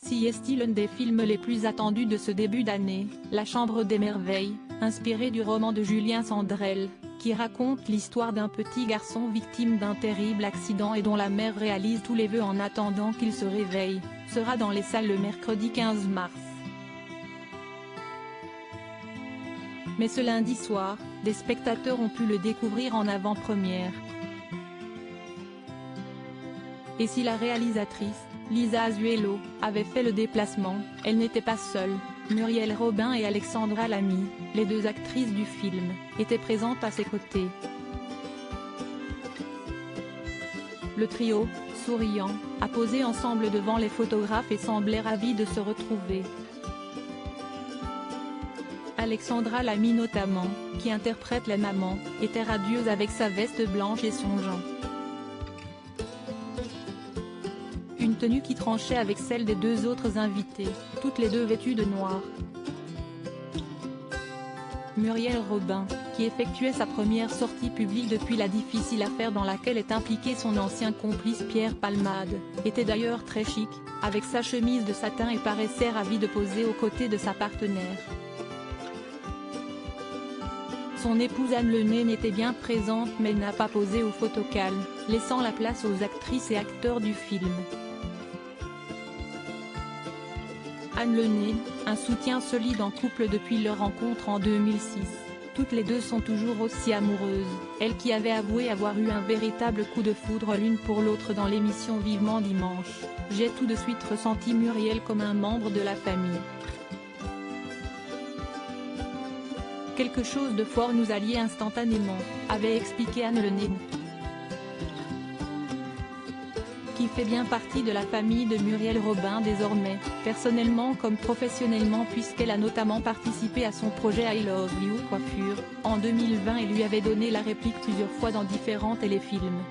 Si est l'un des films les plus attendus de ce début d'année, La Chambre des Merveilles, inspiré du roman de Julien Sandrel, qui raconte l'histoire d'un petit garçon victime d'un terrible accident et dont la mère réalise tous les vœux en attendant qu'il se réveille, sera dans les salles le mercredi 15 mars. Mais ce lundi soir, des spectateurs ont pu le découvrir en avant-première. Et si la réalisatrice, Lisa Azuelo, avait fait le déplacement, elle n'était pas seule. Muriel Robin et Alexandra Lamy, les deux actrices du film, étaient présentes à ses côtés. Le trio, souriant, a posé ensemble devant les photographes et semblait ravi de se retrouver. Alexandra Lamy notamment, qui interprète la maman, était radieuse avec sa veste blanche et son Jean. Une tenue qui tranchait avec celle des deux autres invités, toutes les deux vêtues de noir. Muriel Robin, qui effectuait sa première sortie publique depuis la difficile affaire dans laquelle est impliqué son ancien complice Pierre Palmade, était d'ailleurs très chic, avec sa chemise de satin et paraissait ravie de poser aux côtés de sa partenaire. Son épouse Anne Lenné n'était bien présente mais n'a pas posé au photocall, laissant la place aux actrices et acteurs du film. Anne Lenné, un soutien solide en couple depuis leur rencontre en 2006. Toutes les deux sont toujours aussi amoureuses, elle qui avait avoué avoir eu un véritable coup de foudre l'une pour l'autre dans l'émission Vivement Dimanche. J'ai tout de suite ressenti Muriel comme un membre de la famille. Quelque chose de fort nous alliait instantanément, avait expliqué Anne Lenné, qui fait bien partie de la famille de Muriel Robin désormais, personnellement comme professionnellement puisqu'elle a notamment participé à son projet I Love You Coiffure, en 2020 et lui avait donné la réplique plusieurs fois dans différents téléfilms.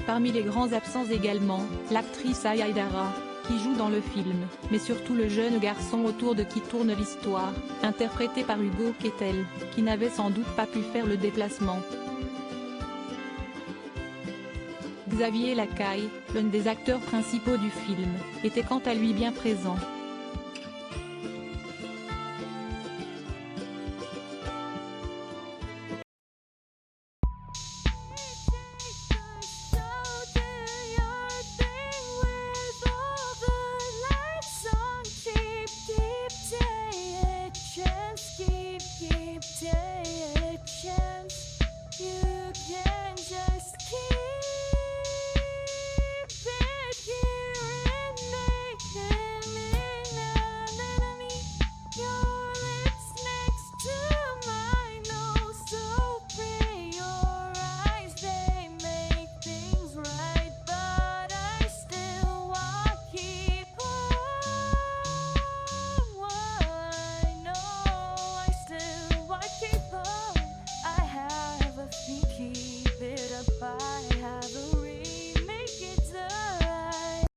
Parmi les grands absents également, l'actrice Aya Haidara, qui joue dans le film, mais surtout le jeune garçon autour de qui tourne l'histoire, interprété par Hugo Kettel, qui n'avait sans doute pas pu faire le déplacement. Xavier Lacaille, l'un des acteurs principaux du film, était quant à lui bien présent.